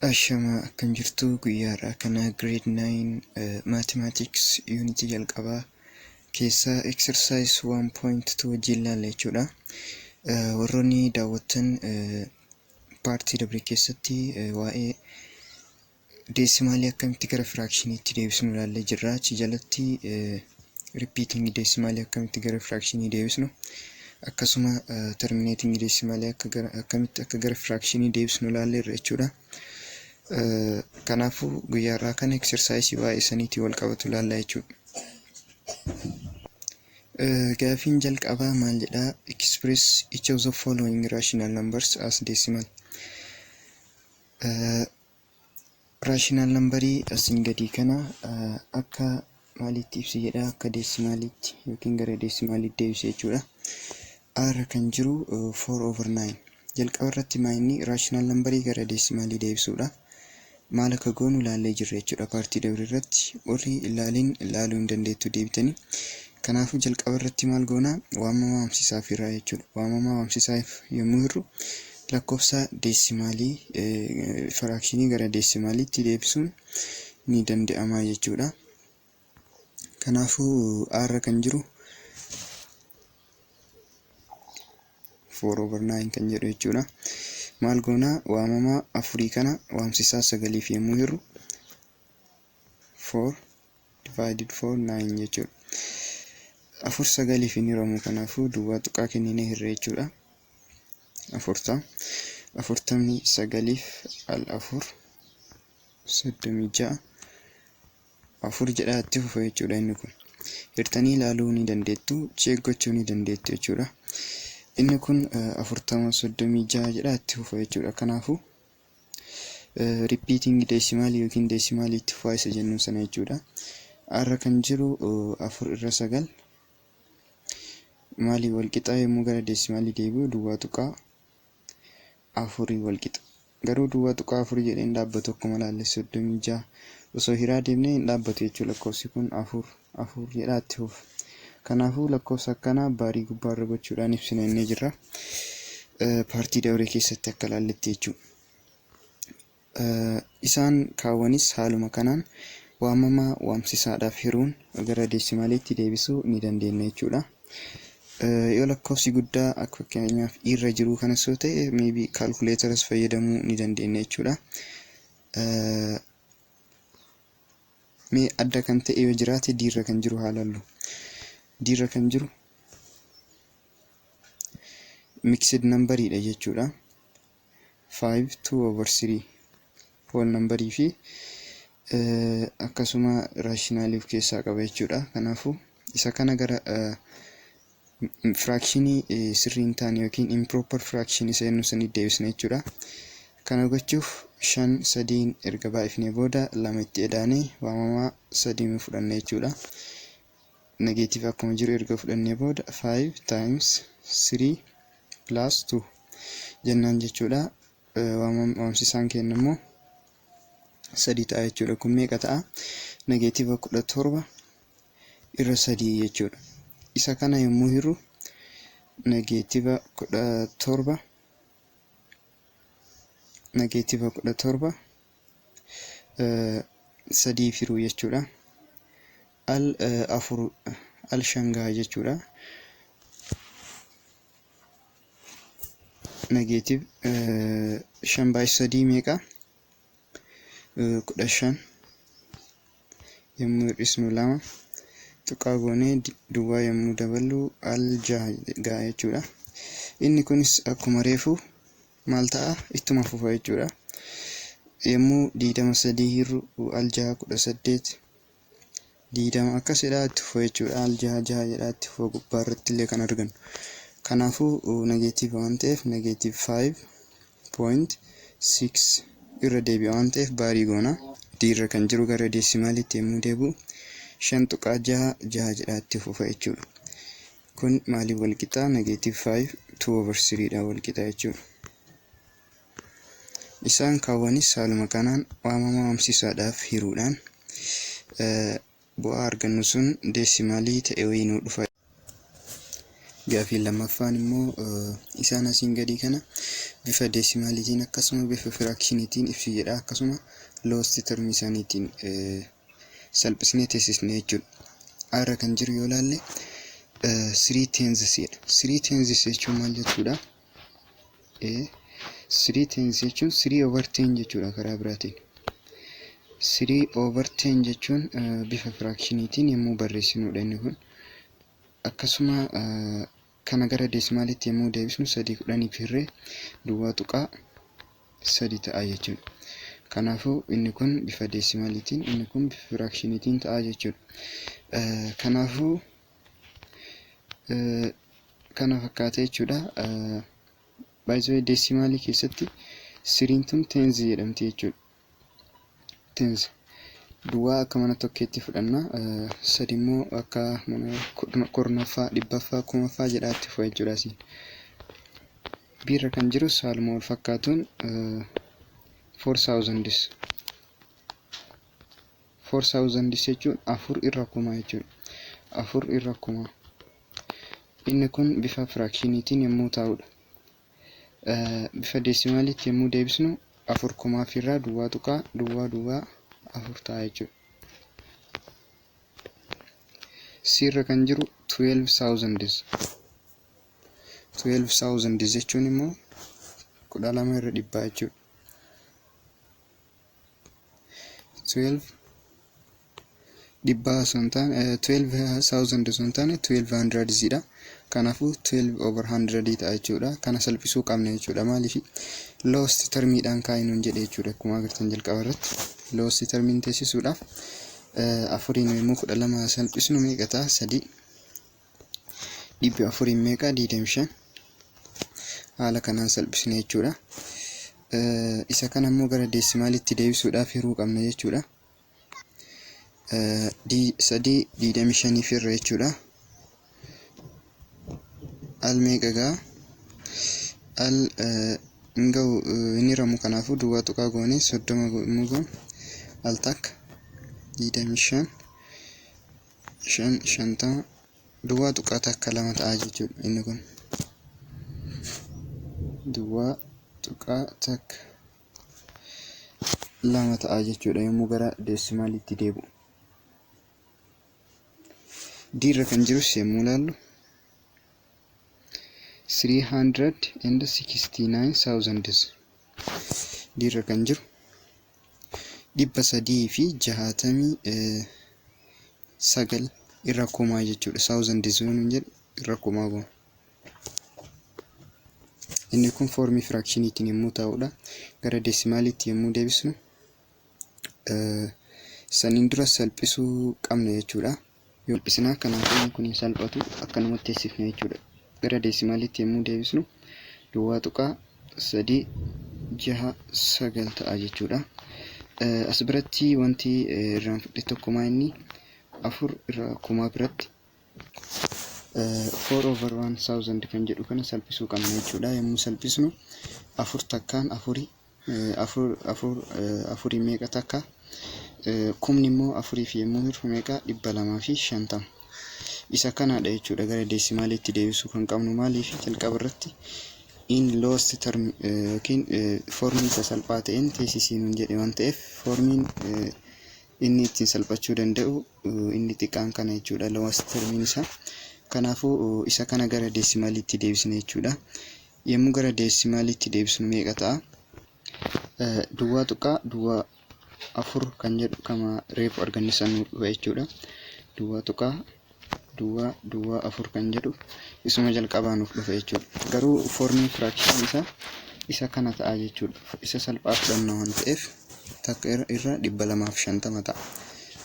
Ashama akkam jirtu guyyaarraa kana grade 9 mathematics unity jalqabaa keessaa exercise 1.2 wajjin ilaalla jechuudha. Warroonni daawwattan paartii dabre keessatti waa'ee deesimaalii akkamitti gara firaakshiniitti deebisnu ilaallee jirra. Achi jalatti repeating deesimaalii akkamitti gara firaakshiniitti deebisnu akkasuma terminating deesimaalii akkamitti akka gara firaakshiniitti deebisnu ilaalleerra jechuudha. Kanaafuu guyyaarraa kana exercise baay'ee saniitii wal qabatu ilaalla jechuudha. Gaafiin jalqabaa maal jedhaa? Express each of the following rational numbers as decimal. Rational numberii asiin gadii kana akka maalitti ibsi jedhaa? Akka deesimaaliitti yookiin gara deesimaaliitti deebise jechuudha. R kan jiru 4/9. Jalqaba irratti maayinni rational numberii gara deesimaalii deebisuudha. Maal akka goonu ilaallee jirra jechuudha paartii dabre irratti. Warri ilaaluu hin dandeettu deebitanii. Kanaafuu jalqaba irratti maal goonaa? Waamama waamsisaaf irraa jechuudha. Waamama waamsisaaf yommuu hirru lakkoofsa deesimaalii firaakshinii gara deesimaaliitti deebisuun ni danda'ama jechuudha. Kanaafuu R kan jiru 4/9 kan jedhu jechuudha. Maal goonaa? Waamama afurii kana waamsisaa sagaliif yommuu hirru 4/9 jechuudha. Afur sagaliif hin hiramu, kanaafuu duwwaa tuqaa kenninee hirre jechuudha. 40 sagaliif al 4 36 afur jedhaa itti fufa jechuudha. Inni kun hirtanii ilaaluu ni dandeettu, cheek gochuu ni dandeettu jechuudha. Inni kun 36 jedhaa itti fufa jechuudha. Kanaafuu repeating deesimaal yookiin deesimaalii itti fufaa isa jennu sana jechuudha. R kan jiru 4/9 maalii wal qixa yommuu gara deesimaalii deebi'u duwwaa tuqaa 4 wal qixa. Garuu duwwaa tuqaa 4 jedhee hin dhaabbatu, akkuma ilaalle 36 osoo hiraa deemnee hin dhaabbatu jechuudha. Lakkoofsi kun 4 jedhaa itti fufa. Kanaafuu lakkoofsa akkanaa baarii gubbaarra gochuudhaan ibsina inni jirra. Paartii dabre keessatti akka ilaalletti jechuudha. Isaan kaawwanis haaluma kanaan waamama waamsisaadhaaf hiruun gara deesimaaliitti deebisuu ni dandeenya jechuudha. Yoo lakkoofsi guddaa akka fakkeenyaaf irra jiru kanas yoo ta'e maybe kaalkuleetaras fayyadamuu ni dandeenya jechuudha. Mee adda kan ta'e yoo jiraate diirra kan jiru haa ilaallu. Diirra kan jiru mixed numberidha jechuudha. 5 2/3 whole numberii fi akkasuma raashinaaliif of keessaa qaba jechuudha. Kanaafuu isa kana gara firaakshinii sirrii hin taane yookiin improper fraction isa jennu sanitti deebisna jechuudha. Kana gochuuf 5 3 erga baay'ifnee booda 2 itti edaanee waamama 3 fudhanna jechuudha. Negatiiv akkuma jiru erga fudhannee booda 5 times 3 plus 2 jennaan jechuudha. Waamsisaan keenya immoo 3 ta'a jechuudha. Kun meeqa ta'a? Negatiiva 17 irra 3 jechuudha. Isa kana yommuu hirru negatiiva 17 3 firuu jechuudha. Al 5 jechuudha. Negatiiv 5/3 meeqa? 15 yommuu hir'isnu 2 tuqaa goonee duwwaa yommuu daballu al 6 ga'a jechuudha. Inni kunis akkuma reefu maal ta'a? Ittuma fufa jechuudha. Yommuu 23 hirru al 6 18 20 akkasidhaa itti fufa jechuudha. Al 6 jedhaa itti fufa gubbaa irratti illee kan argannu. Kanaafuu negatiiva waan ta'eef negatiiv 5.6 irra deebi'a waan ta'eef baarii goona. Diirra kan jiru gara deesimaaliitti yommuu deebi'u 5 tuqaa 6 jedhaa itti fufa jechuudha. Kun maaliif wal qixaa? Negatiiv 5 2/3 dha wal qixaa jechuudha. Isaan kaawwanis haaluma kanaan waamama waamsisaadhaaf hiruudhaan bu'aa argannu sun deesimaalii ta'e wayii nuu dhufa. Gaafiin lammaffaan immoo isaan asiin gadii kana bifa deesimaalitiin akkasuma bifa firaakshiniitiin ibsu jedha. Akkasuma lowest term isaaniitiin salphisnee teessisne jechuudha. Arra kan jiru yoo ilaalle 3 tenses jedha. 3 tenses jechuun maal jechuudha? 3 tenses jechuun 3 over 10 jechuudha karaa biraatiin. 3 over 10 jechuun bifa firaakshiniitiin yommuu barreessinudha inni kun. Akkasuma kana gara deesimaalitti yommuu deebisnu 3 duwwaa tuqaa 3 ta'a jechuudha. Kanaafuu inni kun bifa deesimaalitiin, inni kun bifa firaakshiniitiin ta'a jechuudha. Kanaafuu kana fakkaata jechuudha. By the way deesimaalii keessatti 3 tun tens jedhamti jechuudha. Tens duwwaa akka mana tokkeetti fudhanna, 3 immoo akka mana kurnaffaa, dhibbaffaa, kumaffaa jedhaatti fu'a jechuudha. Asiin biirra kan jiru haaluma wal fakkaatuun 4000s. 4000s jechuun 4 irra 1000 jechuudha. 4 irra 1000. Inni kun bifa firaakshiniitiin yommuu ta'udha. Bifa deesimaalitti yommuu deebisnu 4,000 irraa duwwaa tuqaa duwwaa 4 ta'a jechuudha. Sirra kan jiru 12,000s. 12,000s jechuun immoo 12 irra 100 jechuudha. 12,000 osoo hin taane 1200 dha. Kanaafuu 12 over 100 ta'a jechuudha. Kana salphisuu qabna jechuudha. Maaliif lowest termiidhaan kaa'inuun jedhe jechuudha. Akkuma agartan jalqaba irratti lowest termiin teessisuudhaaf afuriin immoo 12 salphisnu meeqa ta'a? 3 dhibbi afuriin meeqa? 25. Haala kanaan salphisne jechuudha. Isa kana immoo gara deesimaalitti deebisuudhaaf hiruu qabna jechuudha. 3 25 irra jechuudha. Al meeqa gaa? Al inga'u inni ramu kanaafuu duwwaa tuqaa goone 30 immoo goon al takka 25 50 duwwaa tuqaa takka 2 ta'a jechuudha. Inni kun duwwaa tuqaa takka 2 ta'a jechuudha yommuu gara deesimaalitti deebi'u. Diirra kan jirus yommuu ilaallu 369,000s. Diirra kan jiru 369 irra 1000 jechuudha. 1000s yoon jedhu irra 1000 goon. Inni kun foormii firaakshiniitiin yommuu ta'udha. Gara deesimaalitti yommuu deebisnu saniin dura salphisuu qabna jechuudha. Yoo salphisnaa kanaafuu kun hin salphatu akkanumatti teessifne jechuudha. Gara deesimaalitti yommuu deebisnu duwwaa tuqaa 369 ta'a jechuudha. As biratti wanti irraan fudhe tokkumaa inni 4 irra 1000 biratti 4 over 1000 kan jedhu kana salphisuu qabna jechuudha. Yommuu salphisnu 4 takkaan 4 meeqa takka? 1000 immoo 4 fi yommuu hirru meeqa? 250. Isa kanaadha jechuudha. Gara deesimaalitti deebisuu kan qabnu maaliif jalqaba irratti in lowest term yookiin foormii isa salphaa ta'een teessisiin jedhe waan ta'eef foormiin inni ittiin salphachuu danda'u inni xiqqaan kana jechuudha. Lowest termiin isaa. Kanaafuu isa kana gara deesimaalitti deebisne jechuudha. Yommuu gara deesimaalitti deebisnu meeqa ta'a? Duwwaa tuqaa duwwaa 4 kan jedhu kama reefu argannisan jechuudha. Duwwaa tuqaa duwwaa 4 kan jedhu isuma jalqabaa nuuf dhufa jechuudha. Garuu foormii firaakshinii isaa isa kana ta'a jechuudha. Isa salphaa fudhanna waan ta'eef takka irra 250 ta'a.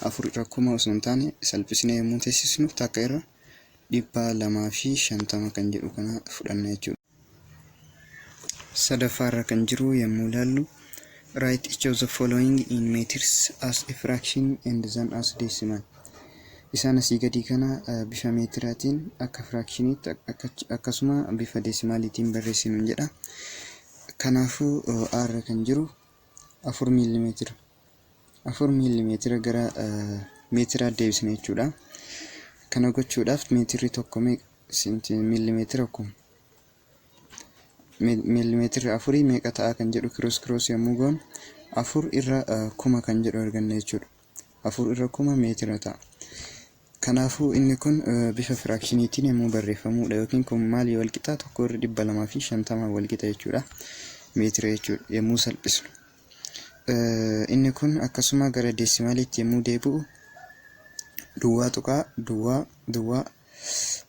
4 irra 1000 osoo hin taane salphisnee yommuu teessisnu takka irra 250 kan jedhu kana fudhanna jechuudha. Sadaffaarra kan jiru yommuu ilaallu write each of the following in meters as a fraction and then as decimal. Isaan asii gadii kana bifa meetiraatiin akka firaakshiniitti akkasuma bifa deesimaaliitiin barreessinu jedha. Kanaafuu arra kan jiru 4 mm. 4 mm gara meetiraa deebisne jechuudha. Kana gochuudhaaf meetirri tokko meeqa? Millimeetira akkuma millimeetira afurii meeqa ta'a kan jedhu cross yommuu goon 4 irra 1000 kan jedhu arganna jechuudha. 4 irra 1000 meetira ta'a. Kanaafuu inni kun bifa firaakshiniitiin yommuu barreeffamudha yookiin kun maalii wal qixa 1,250 wal qixa jechuudha. Meetira jechuudha yommuu salphisnu. Inni kun akkasuma gara deesimaaliitti yommuu deebi'u duwwaa tuqaa duwwaa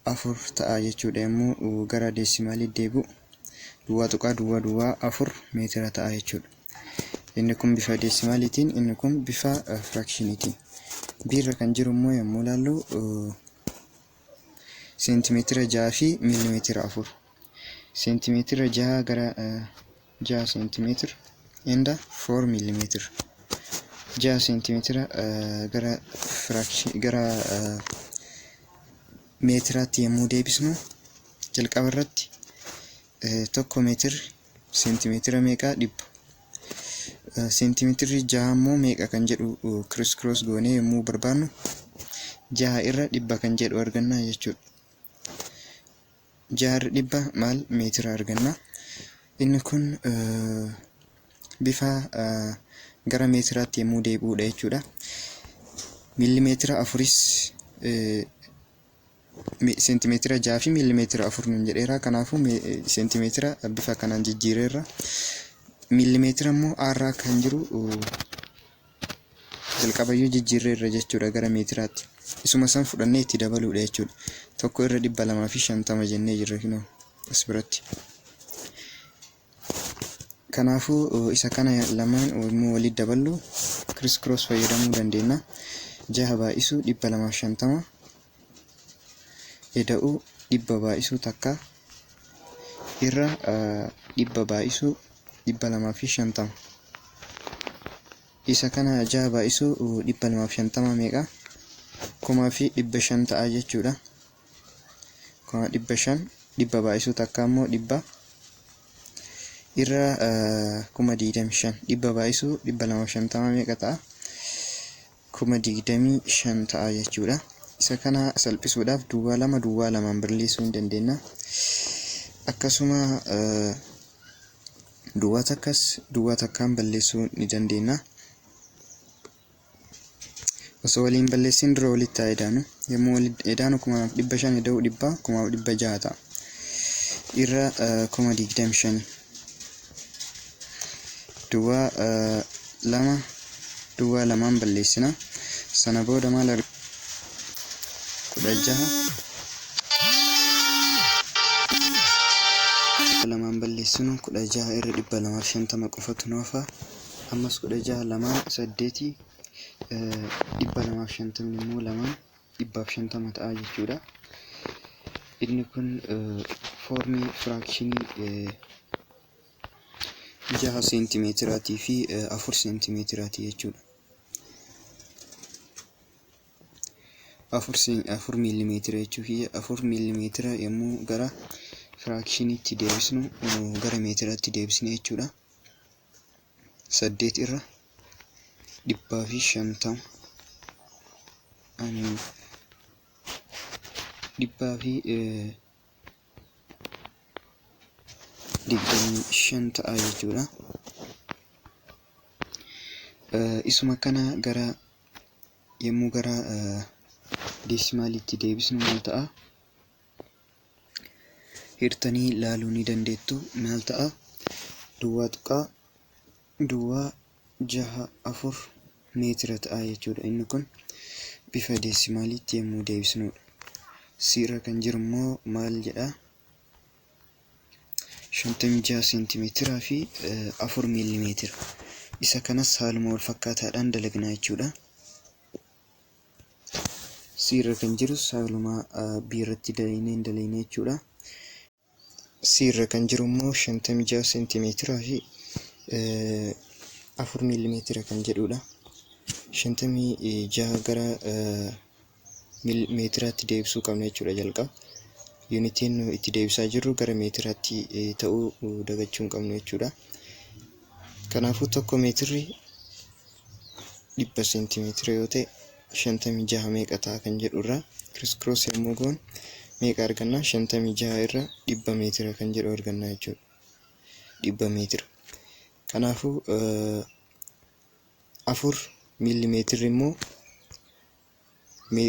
4 ta'a jechuudha. Yommuu gara deesimaaliitti deebi'u duwwaa tuqaa duwwaa 4 meetira ta'a jechuudha. Inni kun bifa deesimaaliitiin, inni kun bifa firaakshiniitiin. Biirra kan jiru immoo yommuu ilaallu seentimeetira 6 fi miilimeetira 4. Seentimeetira 6 gara 6 seentimeetira and 4 millimeter. 6 seentimeetira gara meetiraatti yommuu deebisnu jalqaba irratti 1 meetira seentimeetira meeqa dhibba. Seentimeetirri 6 immoo meeqa kan jedhu cross goonee yommuu barbaannu 6 irra dhibba kan jedhu arganna jechuudha. 6 irra dhibba maal meetira arganna. Inni kun bifa gara meetiraatti yommuu deebi'udha jechuudha. Millimeetira 4 seentimeetira 6 fi millimeetira 4 nun jedheera. Kanaafuu seentimeetira bifa kanaan jijjiireerra. Millimeetira immoo arraa kan jiru jalqabayyuu jijjiirreerra jechuudha gara meetiraatti. Isuma san fudhannee itti dabaluudha jechuudha. 1 irra 250 jennee jirra kinoo as biratti. Kanaafuu isa kana lamaan yommuu walitti daballu cross fayyadamuu dandeenya. 6 baay'isuu 250 eda'uu 100 baay'isuu takka irra 100 baay'isuu 250. Isa kana 6 baay'isuu 250 meeqa? 1,500 ta'a jechuudha. 1,500 100 baay'isuu takka immoo 100 irra 25,000. 100 baay'isuu 250 meeqa ta'a? 25,000 ta'a jechuudha. Isa kana salphisuudhaaf duwwaa lamaan balleessuu hin dandeenya. Akkasuma duwwaa takkaan balleessuu ni dandeenya. Osoo waliin balleessin dura walitti haa edaanu. Yommuu walitti edaanu 500 eda'uu 100 600 ta'a. Irra 25,000. Duwwaa lamaan balleessina. Sana booda maal argina? 16 lamaan balleessinu 16 irra 250 qofatu nu hafa. Ammas 16 lamaan 8 250 immoo lamaan 150 ta'a jechuudha. Inni kun foormii firaakshinii 6 seentimeetiraatii fi 4 seentimeetiraati jechuudha. 4 millimeetira jechuufi 4 millimeetira yommuu gara firaakshiniitti deebisnu gara meetiraatti deebisne jechuudha. 8 irra 150 25 ta'a jechuudha. Isuma kana yommuu gara deesimaaliitti deebisnu maal ta'a? Hirtanii ilaaluu ni dandeettu. Maal ta'a? duwwaa tuqaa duwwaa 6.4 meetira ta'a jechuudha. Inni kun bifa deesimaaliitti yommuu deebisnudha. Siirra kan jiru immoo maal jedha? 56 seentimeetiraa fi 4 millimeetira. Isa kanas haaluma wal fakkaataadhaan dalagnaa jechuudha. Siirra kan jirus haaluma biirratti dalagnee jechuudha. Siirra kan jiru immoo 56 seentimeetiraa fi 4 millimeetira kan jedhudha. 56 gara meetiraatti deebisuu qabna jechuudha jalqaba. Yuunitiin itti deebisaa jirru gara meetiraatti ta'uu dagachuu hin qabnu jechuudha. Kanaafuu 1 meetirri 100 seentimeetira yoo ta'e 56 meeqa ta'a kan jedhurraa cross yommuu goon meeqa arganna? 56 irra 100 meetira kan jedhu arganna jechuudha. dhibba meetira. Kanaafuu 4 millimeetirri immoo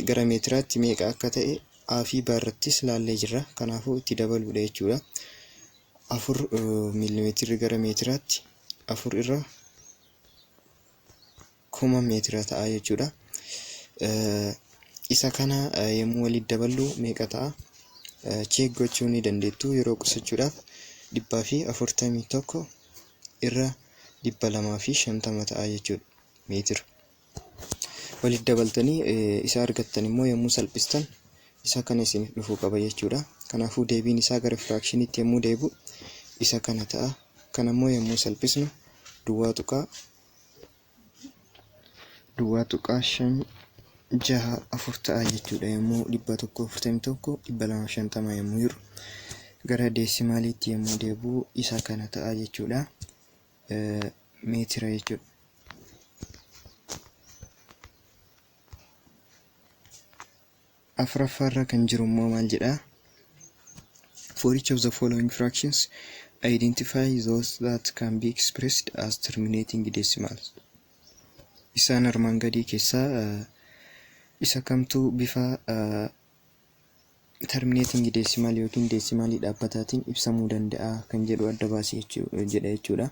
gara meetiraatti meeqa akka ta'e A fi B irrattis laallee jirra. Kanaafuu itti dabaluudha jechuudha. 4 millimeetirri gara meetiraatti 4 irra 1000 meetira ta'a jechuudha. Isa kana yommuu walitti daballu meeqa ta'a? Check gochuu ni dandeettu yeroo qusachuudhaaf 141 irra 250 ta'a jechuudha meetira. Walitti dabaltanii isa argattan immoo yommuu salphistan isa kana isin dhufuu qaba jechuudha. Kanaafuu deebiin isaa gara firaakshiniitti yommuu deebi'u isa kana ta'a. Kana immoo yommuu salphisnu duwwaa tuqaa 564 ta'a jechuudha. Yommuu 141 250 yommuu jiru gara deesimaaliitti yommuu deebi'u isa kana ta'a jechuudha. Meetira jechuudha. Afuraffaarra kan jiru immoo maal jedha? For each of the following fractions, identify those that can be expressed as terminating decimals. Isaan armaan gadii keessaa isa kamtu bifa terminating decimal yookiin desimaalii dhaabbataatiin ibsamuu danda'a kan jedhu adda baasee jedha jechuudha.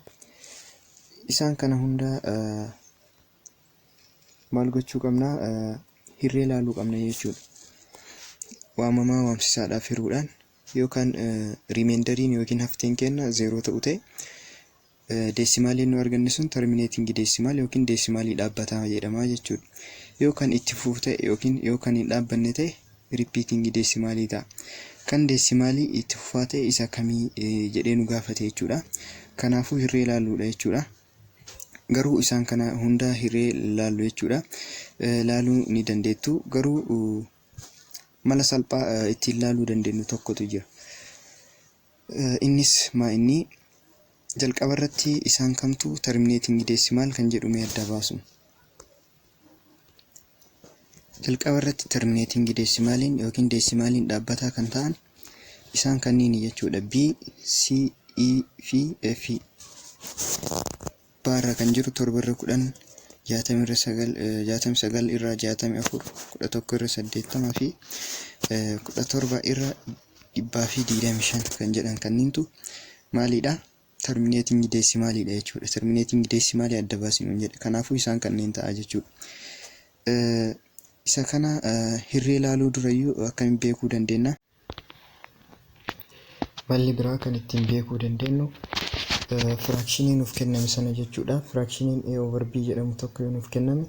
Isaan kana hunda maal gochuu qabna? Hirree ilaaluu qabna jechuudha. Waamamaa waamsisaadhaaf hiruudhaan yookaan rimeendariin yookiin hafteen kenna 0 ta'u ta'e deesimaaliin nu arganne sun terminating decimal yookiin deesimaalii dhaabbataa jedhama jechuudha. Yookaan itti fufu ta'e yookiin yookaan hin dhaabbanne ta'e repeating deesimaalii ta'a. Kan deesimaalii itti fufaa ta'e isa kamii jedhee nu gaafate jechuudha. Kanaafuu hirree ilaaluudha jechuudha. Garuu isaan kana hunda hirree ilaallu jechuudha. Ilaaluu ni dandeettu. Garuu mala salphaa ittiin ilaaluu dandeenyu tokkotu jira. Innis inni jalqaba irratti isaan kamtu terminating decimal kan jedhu mee adda baasnu. Jalqaba irratti terminating decimaliin yookiin deesimaaliin dhaabbataa kan ta'an isaan kanniin jechuudha. B, C, E fi F. Baarra kan jiru 7 irra 10 69 irraa 64 11 irra 80 fi 17 irra 125 kan jedhan kanniintu maalidha? Terminating decimaalidha jechuudha. Terminating decimaalii adda baasinu jedha. Kanaafuu isaan kanneen ta'a jechuudha. Isa kana hirree ilaaluu durayyuu akkamiin beekuu dandeenya? Malli biraa kan ittiin beekuu dandeenyu firaakshiniin nuuf kenname sana jechuudha. Firaakshiniin A over B jedhamu tokko yoo nuuf kenname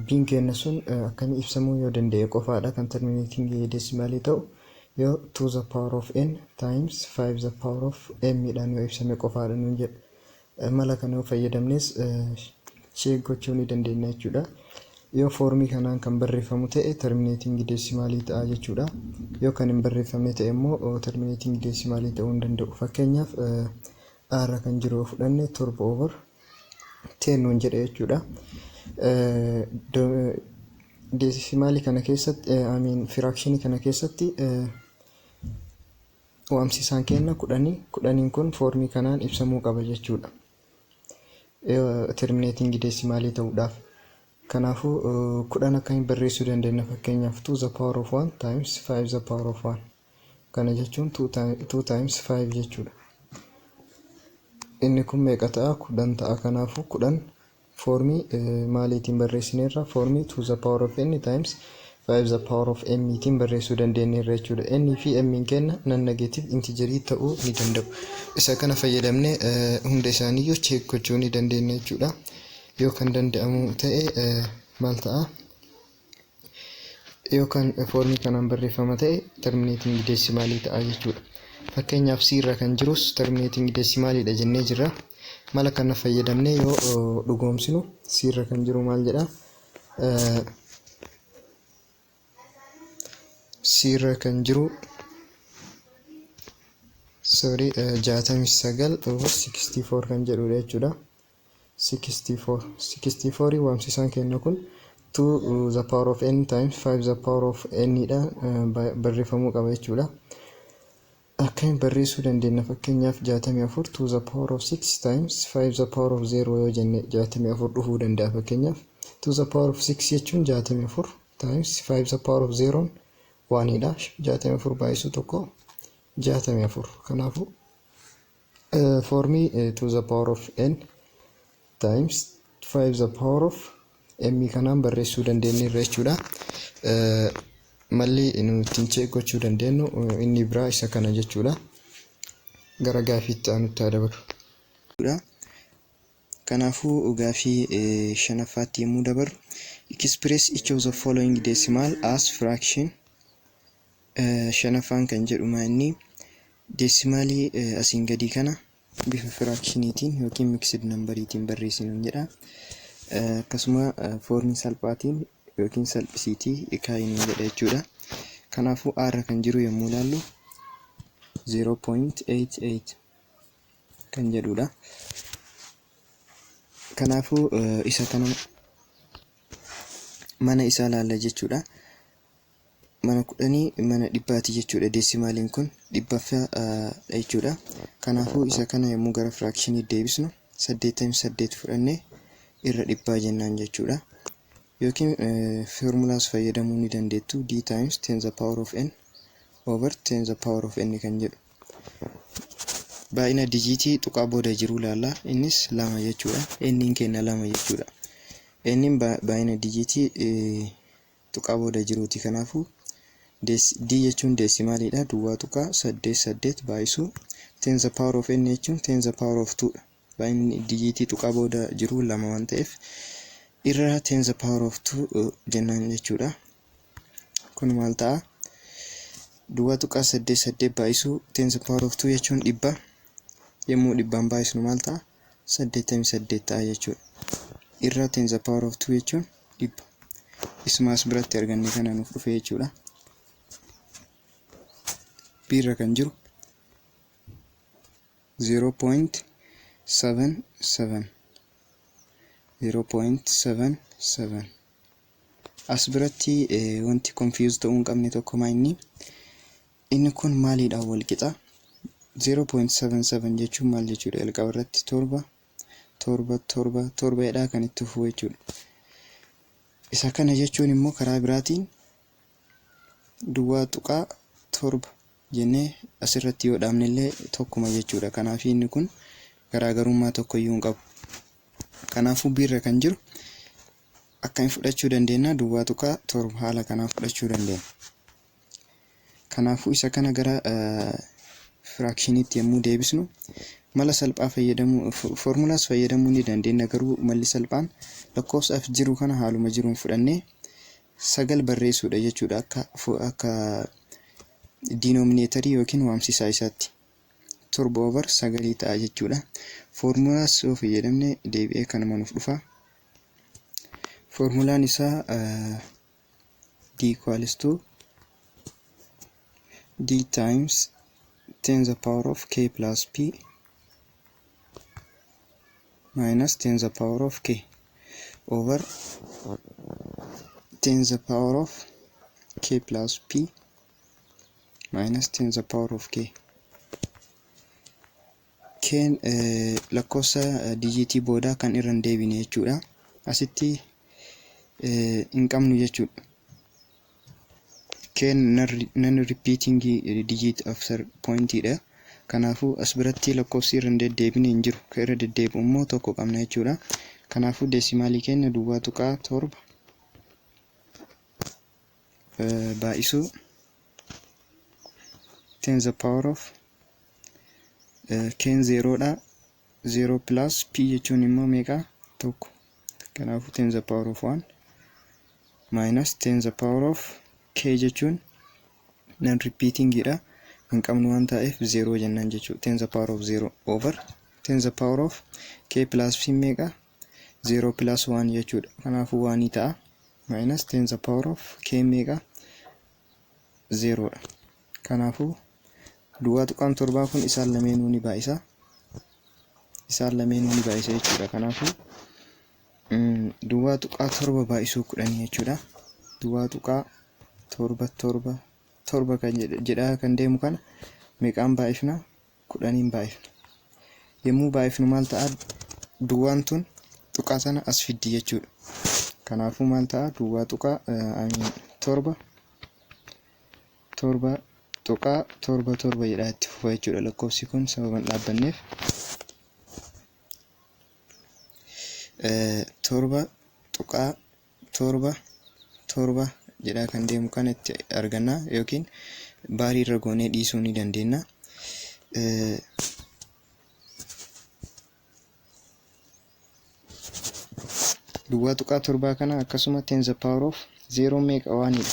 B'n kenna sun akkamii ibsamuu yoo danda'e qofaadha kan terminating decimaalii ta'u yoo 2 the power of n times 5 the power of m dhaan yoo ibsame qofaadha nuun jedha. Mala kana yoo fayyadamnes check gochuu ni dandeenya jechuudha. Yoo foormii kanaan kan barreeffamu ta'e terminating decimaalii ta'a jechuudha. Yoo kan hin barreeffamne ta'e immoo terminating decimaalii ta'uu hin danda'u. Fakkeenyaaf R kan jiru fudhanne 7 over 10 nuun jedha jechuudha. Deesimaalii kana keessatti firaakshinii kana keessatti waamsisaan kenna 10 kun foormii kanaan ibsamuu qaba jechuudha. Terminating decimaalii ta'uudhaaf. Kanaafuu 10 akkamiin barreessuu dandeenya? Fakkeenyaaf 2 the power of 1 times 5 the power of 1. Kana jechuun 2 times 5 jechuudha. Inni kun meeqa ta'a? 10 ta'a. Kanaafuu 10 foormii maaliitiin barreessineerra? Foormii 2 the power of n times 5 the power of m tiin barreessuu dandeenyeerra jechuudha. N fi m kenna non negative integerii ta'uu ni danda'u. Isa kana fayyadamnee hunda isaaniiyyuu check gochuu ni dandeenya jechuudha. Yoo kan danda'amu ta'e maal ta'a? Yoo kan foormii kanaan barreeffama ta'e terminating decimaalii ta'a jechuudha. Fakkeenyaaf C irra kan jirus terminating decimaaliidha jennee jirra. Mala kana fayyadamnee yoo dhugoomsinu C irra kan jiru maal jedha? C irra kan jiru 69 over 64 kan jedhudha jechuudha. 64 waamsisaan kenna kun 2 the power of n times 5 the power of n dhaan barreeffamuu qaba jechuudha. akkamiin barreessuu dandeenya? Fakkeenyaaf 64 to the power of 6 times 5 the power of 0 yoo jenne 64 dhufuu danda'a. Fakkeenyaaf to the power of 6 jechuun 64 times 5 the power of 0 1dha. 64 baay'isuu tokko 64. Kanaafuu formii to the power of n times 5 the power of m kanaan barreessuu dandeenya jechuudha. Malli nuti check gochuu dandeenyu inni biraa isa kana jechuudha. Gara gaafiitti aanutti dabarru. Kanaafuu gaafii shanaffaatti yommuu dabarru express each of the following decimal as fraction. Shanaffaan kan jedhu inni desimaalii asiin gadii kana bifa fractionitiin yookiin mixed numberiitiin barreessinu jedha. Akkasuma foormii salphaatiin yookiin salphisiitii kaayinuu jedha jechuudha. Kanaafuu r kan jiru yommuu ilaallu 0.88 kan jedhudha. Kanaafuu isa kana mana isaa ilaalla jechuudha. Mana 10 mana dhibbaati jechuudha. Deesimaaliin kun dhibbaffaa jechuudha. Kanaafuu isa kana yommuu gara fraactionii deebisnu 88 fudhannee irra dhibbaa jennaan jechuudha. Yookiin formulaas fayyadamuu ni dandeettu. d times 10 the power of n over 10 the power of n kan jedhu. Baay'ina dijiitii tuqaa booda jiru ilaalla. Innis 2 jechuudha. N'n kenna 2 jechuudha. N'n baay'ina dijiitii tuqaa booda jiruuti. Kanaafuu d jechuun deesimaaliidha. Duwwaa tuqaa 88 baay'isuu 10 the power of n jechuun 10 the power of 2 dha. Baay'inni dijiitii tuqaa booda jiru 2 waan ta'eef irra 10 the power of 2 jennaan jechuudha. Kun maal ta'a? Duwwaa tuqaa 88 baay'isuu 10 the power of 2 jechuun dhibba. Yommuu dhibbaan baay'isnu maal ta'a? 88 ta'a jechuudha. Irra 10 the power of 2 jechuun dhibba. Isumaas biratti arganne kana nuuf dhufe jechuudha. Birra kan jiru 0.77 0.77. As biratti wanti confuse ta'uu hin qabne tokko inni kun maaliidhaan wal qixa? 0.77 jechuun maal jechuudha? Jalqaba irratti 7 jedhaa kan itti fufu jechuudha. Isa kana jechuun immoo karaa biraatiin duwwaa tuqaa 7 jennee asirratti yoo dhaabne illee tokkuma jechuudha. Kanaaf inni kun garaagarummaa tokko iyyuu hin qabu. Kanaafuu birra kan jiru akkamiin fudhachuu dandeenya? Duwwaa tuqaa 7 haala kanaan fudhachuu dandeenya. Kanaafuu isa kana gara fraactioniitti yommuu deebisnu mala salphaa fayyadamuu formulaas fayyadamuu ni dandeenya. Garuu malli salphaan lakkoofsaaf jiru kana haaluma jiruun fudhannee 9 barreessuudha jechuudha. Akka denominaatorii yookiin waamsisaa isaatti 7 over 9 ta'a jechuudha. Formulaas yoo fayyadamne deebi'ee kanuma nuuf dhufa. Formulaan isaa d equals to d times 10 the power of k plus p minus 10 the power of k over 10 the power of k plus p minus 10 the power of k. Keen lakkoofsa dijiitii boodaa kan irra hin deebine jechuudha. Asitti hin qabnu jechuudha. Keen non repeating digit after point dha. Kanaafuu as biratti lakkoofsi irra hin deddeebine hin jiru. Kan irra deddeebi'u immoo tokko qabna jechuudha. Kanaafuu deesimaalii keenya duwwaa tuqaa 7 baay'isuu 10 the power of keen 0 dha. 0 plus p jechuun immoo meeqa? Tokko. Kanaafuu 10 the power of 1 minus 10 the power of k jechuun non repeating dha. Hin qabnu waan ta'eef 0 jennaan jechuudha. 10 the power of 0 over 10 the power of k plus p meeqa? 0 plus 1 jechuudha. Kanaafuu 1 ta'a minus 10 the power of k meeqa? 0 dha. Kanaafuu duwwaa tuqaan 7 kun isaan lameenuu ni baay'isa. Jechuudha. Kanaafuu duwwaa tuqaa 7 baay'isuu 10 jechuudha. Duwwaa tuqaa 7 kan jedhaa kan deemu kana meeqaan baay'ifna? 10 baay'ifna. Yommuu baay'ifnu maal ta'a? Duwwaan tun tuqaa sana as fiddi jechuudha. Kanaafuu maal ta'a? Duwwaa tuqaa 7 tuqaa 7 jedhaa itti fufa jechuudha. Lakkoofsi kun sababan dhaabbanneef 7 tuqaa 7 jedhaa kan deemu kana itti arganna yookiin baarii irra goonee dhiisuu ni dandeenya. Duwwaa tuqaa 7 kana akkasuma 10 the power of 0 meeqa? 1dha.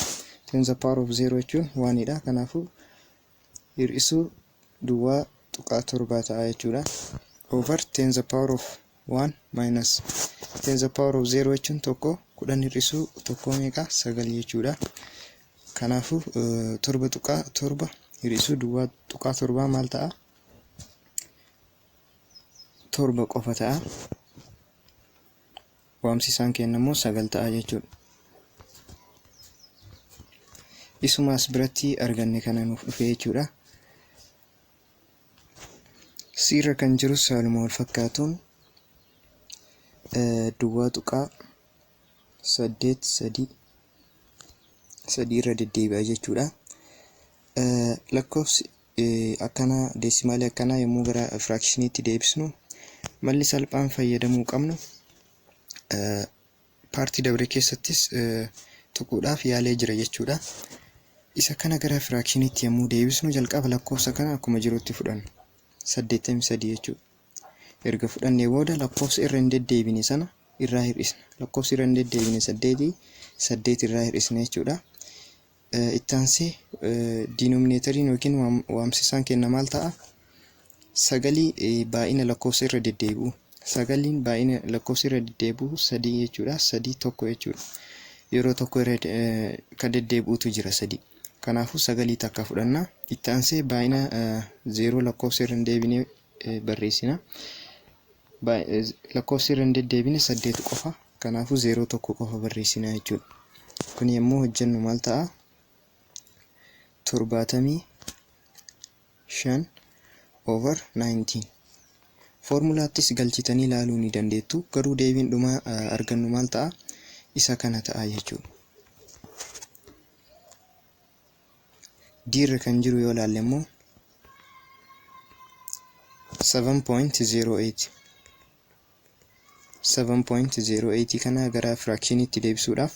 10 the power of 0 jechuun 1dha. Kanaafuu hir'isuu duwwaa tuqaa 7 ta'a jechuudha. Over 10 the power of 1 minus 10 the power of 0 jechuun tokko 10 hir'isuu tokko meeqa? 9 jechuudha. Kanaafuu 7 tuqaa 7 hir'isuu duwwaa tuqaa 7 maal ta'a? 7 qofa ta'a. Waamsisaan keenya immoo 9 ta'a jechuudha. Isumaas biratti arganne kana nuuf dhufe jechuudha. Siirra kan jiru saaluma wal fakkaatuun duwwaa tuqaa 8 3 irra deddeebi'a jechuudha. Lakkoofsi akkanaa deesimaalii akkanaa yommuu gara firaakshiniitti deebisnu malli salphaan fayyadamuu qabnu paartii dabre keessattis tuquudhaaf yaalee jira jechuudha. Isa kana gara firaakshiniitti yommuu deebisnu jalqaba lakkoofsa kana akkuma jirutti fudhanna. 83 jechuudha. Erga fudhannee booda lakkoofsa irra hin deddeebine sana irraa hir'isna. Lakkoofsi irra hin deddeebine 8 irraa hir'isna jechuudha. Itti aansee diinoomineetariin yookiin waamsisaan keenya maal ta'a? 9 baay'ina lakkoofsa irra deddeebi'u. 9 baay'ina lakkoofsa irra deddeebi'u 3 jechuudha. 3 tokko jechuudha. Yeroo tokko irra kan deddeebi'utu jira 3. Kanaafuu 9 takka fudhanna. Itti aansee baay'ina 0 lakkoofsa irra hin deebine barreessina. Lakkoofsi irra hin deddeebine 8 qofa. Kanaafuu 0 tokko qofa barreessina jechuudha. Kun yommuu hojjennu maal ta'a? 75 over 19. Foormulaattis galchitanii ilaaluu ni dandeettu. Garuu deebiin dhumaa argannu maal ta'a? Isa kana ta'a jechuudha. Diirra kan jiru yoo ilaalle immoo 7.08 7.08 kana gara firaakshiniitti deebisuudhaaf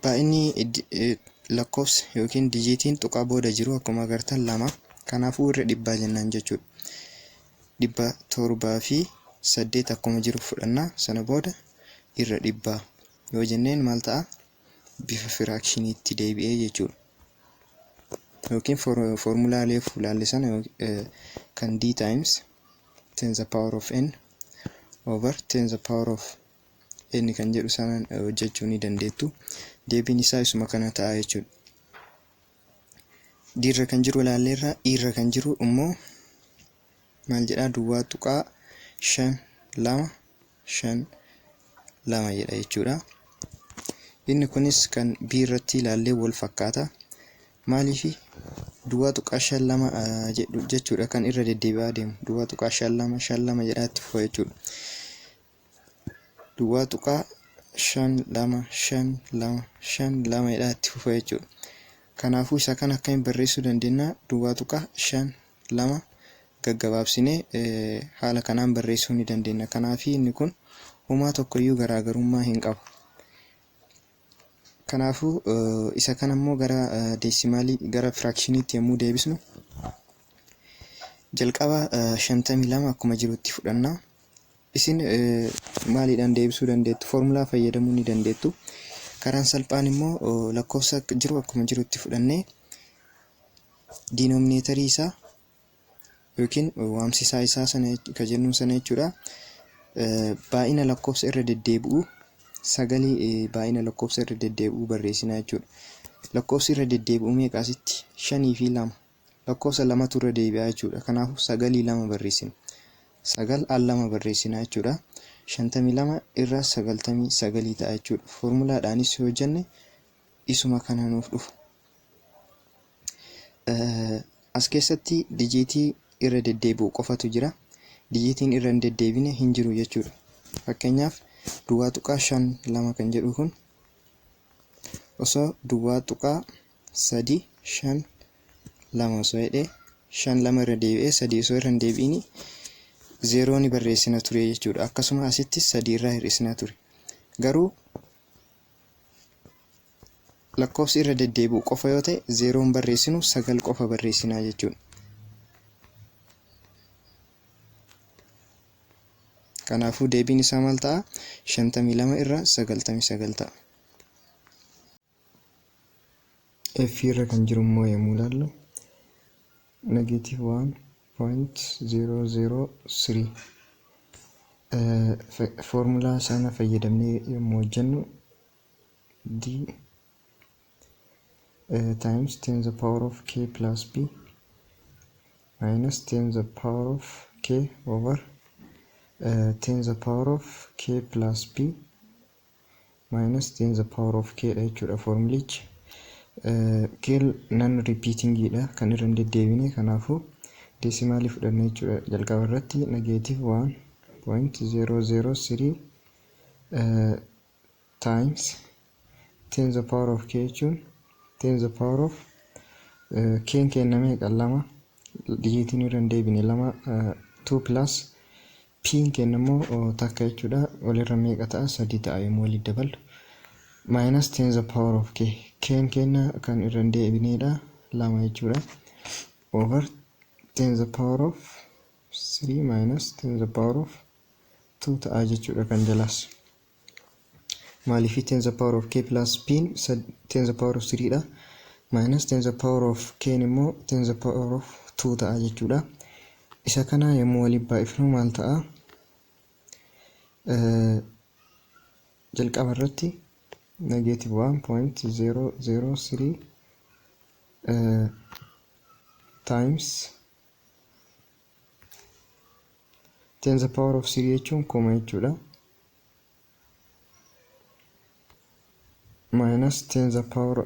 baay'inni lakkoofsa yookiin dijiitiin tuqaa booda jiru akkuma agartan 2. Kanaafuu irra dhibbaa jennaan jechuudha. 700 fi 8 akkuma jiru fudhannaa sana booda irra dhibbaa yoo jenneen maal ta'a? Bifa firaakshiniitti deebi'ee jechuudha. Yookiin foormulaalee ilaalle sana kan d times 10 the power of n over 10 the power of n kan jedhu sana hojjechuu ni dandeettu. Deebiin isaa isuma kana ta'a jechuudha. Diirra kan jiru ilaalleerra. Irra kan jiru immoo maal jedhaa? Duwwaa tuqaa 5 2 jedha jechuudha. Inni kunis kan b irratti ilaallee wal fakkaata. Maaliif duwwaa tuqaa 5 jedhu jechuudha kan irra deddeebi'aa deemu. Duwwaa tuqaa 5 jedhaa itti fufa jechuudha. Duwwaa tuqaa 5 jedhaa itti fufa jechuudha. Kanaafuu isa kan akkamiin barreessuu dandeenya? Duwwaa tuqaa 5 gaggabaabsinee haala kanaan barreessuu ni dandeenya. Kanaafi inni kun homaa tokkoyyuu garaagarummaa hin qabu. Kanaafuu isa kana immoo gara deesimaalii gara firaakshiniitti yommuu deebisnu jalqaba 52 akkuma jirutti fudhanna. Isin maaliidhaan deebisuu dandeettu? Foormulaa fayyadamuu ni dandeettu. Karaan salphaan immoo lakkoofsa jiru akkuma jirutti fudhannee diinoomineetarii isaa yookiin waamsisaa isaa sana kan jennu sana jechuudha. Baay'ina lakkoofsa irra deddeebi'u 9 baay'ina lakkoofsa irra deddeebi'u barreessina jechuudha. Lakkoofsi irra deddeebi'u meeqa asitti? 5 fi 2. Lakkoofsa 2tu irra deebi'a jechuudha. Kanaafuu 9 2 barreessina. 9 al 2 barreessina jechuudha. 52 irra 99 ta'a jechuudha. Foormulaadhaanis yoo hojjenne isuma kana nuuf dhufa. as keessatti dijiitii irra deddeebi'u qofatu jira. Dijiitiin irra hin deddeebine hin jiru jechuudha. Fakkeenyaaf duwwaa tuqaa 5 2 kan jedhu kun osoo duwwaa tuqaa 3 5 2 osoo jedhee 5 2 irra deebi'ee 3 osoo irra hin deebi'ini 0 ni barreessina ture jechuudha. Akkasuma asitti 3 irraa hir'isna ture. Garuu lakkoofsi irra deddeebi'u qofa yoo ta'e 0 hin barreessinu 9 qofa barreessinaa jechuudha. Kanaafuu deebiin isaa maal ta'a? 52 irraa 99 ta'a. F irra kan jiru immoo yommuu ilaallu -1.003 foormulaa sana fayyadamnee yommuu hojjennu d times 10 to the power of k plus b minus 10 to the power of k over 10 to the power of k plus b minus 10 to the power of k dha jechuudha foormulichi. K non repeating dha kan irra hin deddeebine, kanaafuu deesimaalii fudhanna jechuudha. Jalqaba irratti -1.003 times 10 to the power of k jechuun 10 to the power of k kenname qalama dijiitiin irra hin deebine 2 plus p kennamoo takka jechuudha. Walirra meeqa ta'a? 3 ta'a yommuu walitti daballu. Minus 10 to the power of k kenna kan irra hin deebinedha 2 jechuudha. Over 10 to the power of 3 minus 10 to the power of 2 ta'a jechuudha kan jalaas. Maaliif 10 to the power of k plus p 10 to the power of 3 dha. Minus 10 to the power of k immoo 10 to the power of 2 ta'a jechuudha. Isa kana yommuu waliin baay'ifnu maal ta'a? Jalqaba irratti -1.003 times 10 to the power of 3 jechuun 1 jechuudha. Minus 10 to the power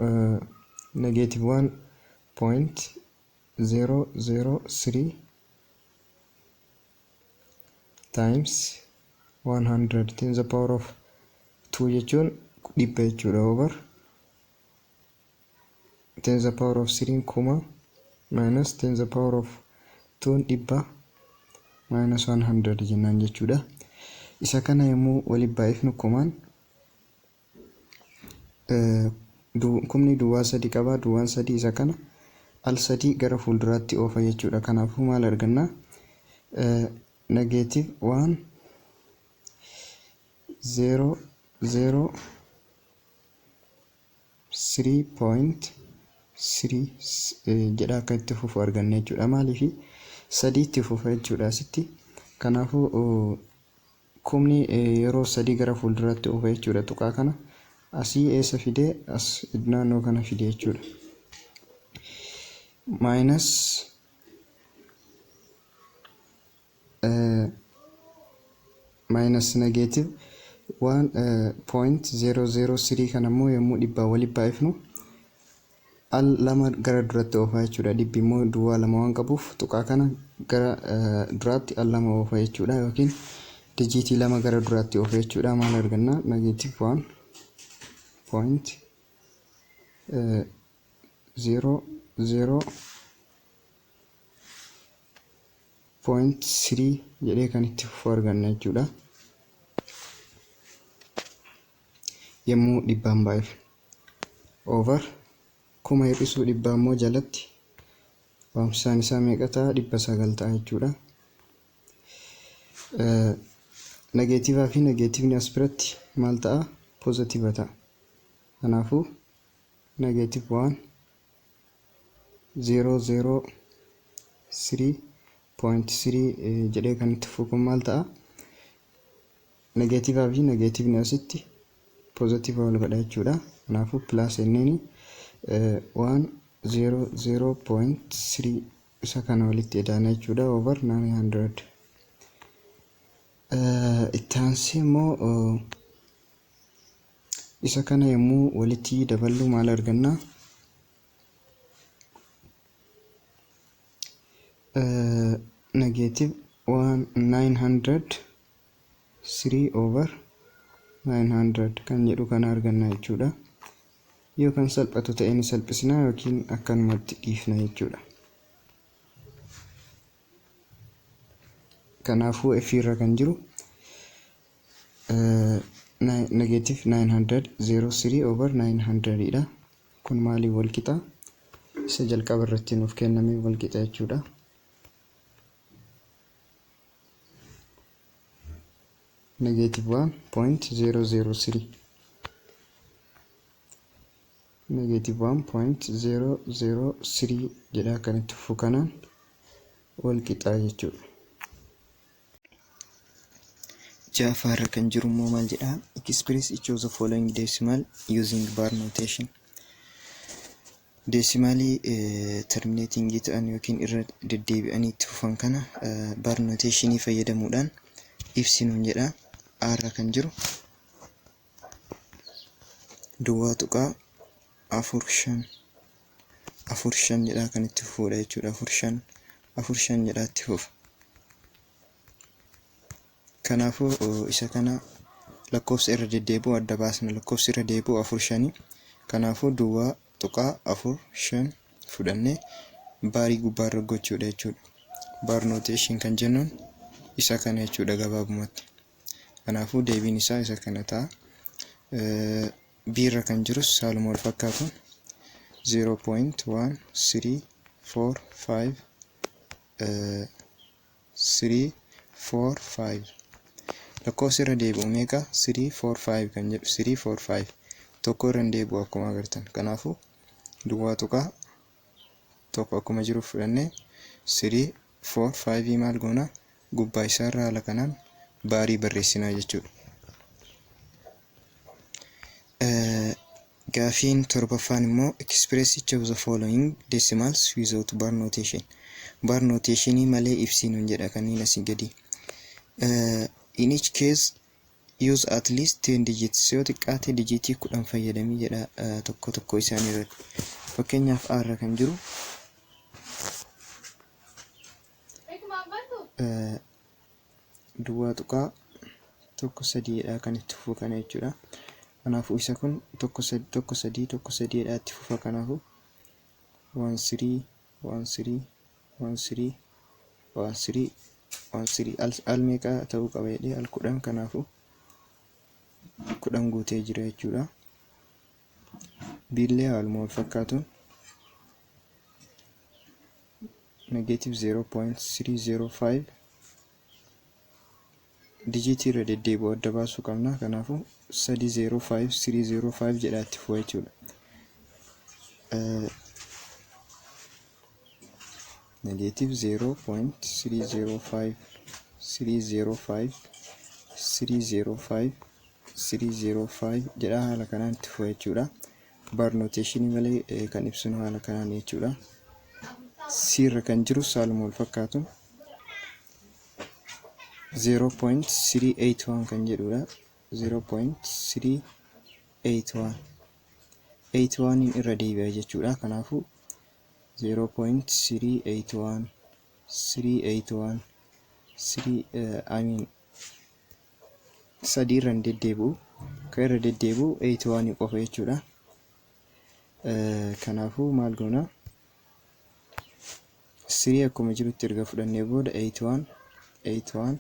-1.003 times 100 10 to the power of 2 jechuun 100 jechuudha over 10 to the power of 3 kuma minus 10 to the power of 2 100 minus 100 jennaan jechuudha. Isa kana yommuu waliin baay'ifnu kumaan kumni duwwaa 3 qaba. Duwwaan 3 isa kana al 3 gara fuulduraatti oofa jechuudha. Kanaafuu maal arganna? -3.3 jedha akka itti fufu arganne jechuudha. Maaliif 3 itti fufa jechuudha asitti. Kanaafuu kumni yeroo 3 gara fuulduraatti oofa jechuudha. Tuqaa kana asii eessa fidee as naannoo kana fidee jechuudha. Minus -1.003 kana immoo yommuu dhibbaa waliin baay'ifnu al 2 gara duratti oofa jechuudha. Dhibbi immoo duwwaa 2 waan qabuuf tuqaa kana gara duraatti al 2 oofa jechuudha. Yookiin dijiitii 2 gara duraatti oofa jechuudha. Maal arganna? -0.3 jedhee kan itti fufu arganna jechuudha. Yommuu dhibbaan baay'ifnu over kuma hir'isuu dhibbaa immoo jalatti waamsisaan isaa meeqa ta'a? 900 ta'a jechuudha. Negeetiivaa fi negeetiivni as biratti maal ta'a? Poozitiiva ta'a. Kanaafuu -0.3 jedhee kan itti fufu maal ta'a? Negeetiivaa fi negeetiivni asitti poozitiiva wal godha jechuudha. Kanaafuu pilaas enneen 0.3 isa kana walitti edaana jechuudha over 900. Itti aansee immoo isa kana yommuu walitti daballu maal arganna? -903 over 900 kan jedhu kan arganna jechuudha. Yoo kan salphatu ta'e ni salphisna yookiin akkanumatti dhiifna jechuudha. Kanaafuu f irra kan jiru -903 over 900 dha. Kun maaliif wal qixa? Isa jalqaba irratti nuuf kenname wal qixa jechuudha. -1.003 -1.003 jedha kanatti fufu kanaan wal qixa jechuudha. Jaafaarra kan jiru immoo maal jedha? Express each of the following decimal using bar notation. Desimaalii terminating ta'an yookiin irra deddeebi'anii itti fufan kana bar notationii fayyadamuudhaan ibsinuun jedha. Arra kan jiru duwwaa tuqaa 4 jedha kan itti fufuudha jechuudha. 4 jedha itti fufu. Kanaafuu isa kana lakkoofsa irra deddeebi'u adda baasna. Lakkoofsi irra deebi'u 4 kanaafuu duwwaa tuqaa 4 fudhannee baarii gubbaarra gochuudha jechuudha. Bar notation kan jennuun isa kana jechuudha gabaabumatti. Kanaafuu deebiin isaa isa kana ta'a. B irra kan jirus haaluma wal fakkaatu 0.1345345 lakkoofsi irra deebi'u meeqa? 345 kan jedhu 345 tokko irra deebi'u akkuma agartan. Kanaafuu duwwaa tuqaa tokko akkuma jiru fudhannee 345 maal goona? Gubbaa isaarra haala kanaan baarii barreessinaa jechuudha. Gaafiin torbaffaan immoo express each of the following decimals without bar notation. Bar notationii malee ibsinuun jedha kanneen asii gadi. In each case use at least 10 digits. Yoo xiqqaate dijiitii 10 fayyadamii jedha tokko tokko isaanii irratti. Fakkeenyaaf arra kan jiru duwwaa tuqaa 1 kan itti fufu kana jechuudha. Kanaafuu isa kun 1 dha itti fufa. Kanaafuu 13 al meeqa ta'uu qaba jedhee al 10. Kanaafuu 10 guutee jira jechuudha. Billee haaluma wal fakkaatuun -0.305 dijiitii irra deddeebi'u adda baasuu qabna. Kanaafuu 305 jedha itti fufa jechuudha. -305 jedha haala kanaan itti fufa jechuudha. Bar notation malee kan ibsinu haala kanaan jechuudha. C irra kan jirus haaluma wal fakkaatu 0.381 kan jedhudha. 0.381 irra deebi'a jechuudha. Kanaafuu 0.381 sadii irra deddeebi'u kan irra deddeebi'u 81 qofa jechuudha. Kanaafuu maal goona? 3 akkuma jirutti erga fudhannee booda 81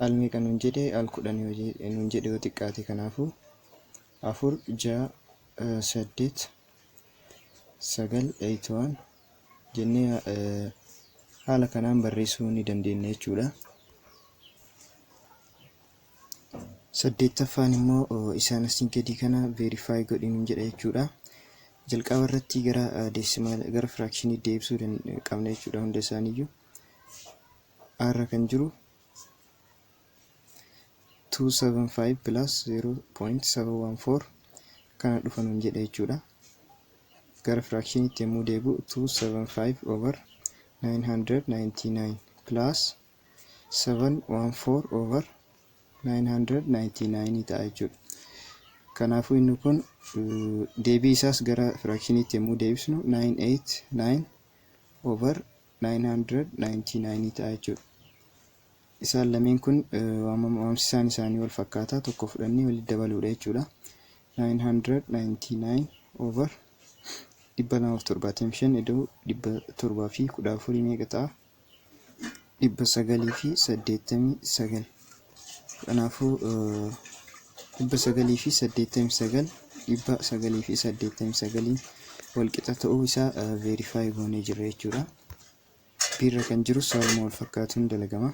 al meeqa nuun jedhe? Al 10 nuun jedhe yoo xiqqaate. Kanaafuu 4 6 8 9 81 jennee haala kanaan barreessuu ni dandeenya jechuudha. Saddeettaffaan immoo isaan asiin gadii kana verify godhiin jedha jechuudha. Jalqaba irratti gara fractionii deebisuu qabna jechuudha hunda isaaniiyyuu. Arra kan jiru 275 plus 0.714 kana dhufa nuun jedha jechuudha. Gara fractioniitti yommuu deebi'u 275 over 999 plus 714 over 999 ta'a jechuudha. Kanaafuu inni kun deebii isaas gara fractioniitti yommuu deebisnu 989 over 999 ta'a jechuudha. Isaan lameen kun waamsisaan isaanii wal fakkaataa, tokko fudhannee walitti dabaluudha jechuudha. 999 over 275 iddoo 714 meeqa ta'a? 989. Kanaafuu 989 989 wal qixa ta'uu isaa verify goonee jirra jechuudha. Birra kan jiru saaluma wal fakkaatuun dalagama.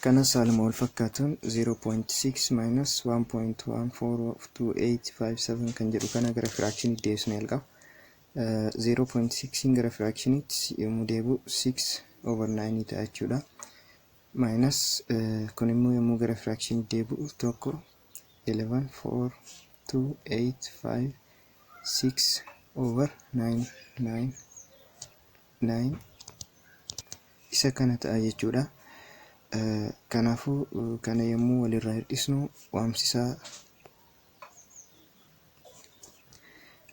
Kana saaluma wal fakkaatuun 0.6 minus 1.142857 kan jedhu kana gara fraactionii deebisnee jalqaba. 0.6 gara fraactioniitti yommuu deebi'u 6 over 9 ta'a jechuudha. Minus kun immoo yommuu gara fraactionii deebi'u tokko 11 4 2 8 5 6 over 9 9 9 isa kana ta'a jechuudha. Kanaafuu kana yommuu walirraa hir'isnu waamsisaa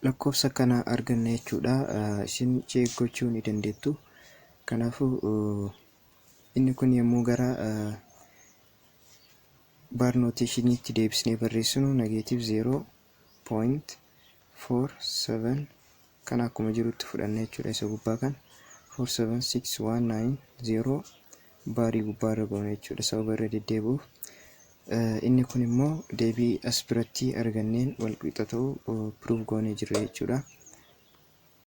lakkoofsa kana arganna jechuudha. Isin check gochuu ni dandeettu. Kanaafuu inni kun yommuu gara bar notationiitti deebisnee barreessinu -0.47 kana akkuma jirutti fudhanna jechuudha. Isa gubbaa kan 476,190 baarii gubbaa irra goone jechuudha. Sababa irra deddeebi'uuf inni kun immoo deebii as biratti arganneen wal qixa ta'uu proof goonee jirra jechuudha.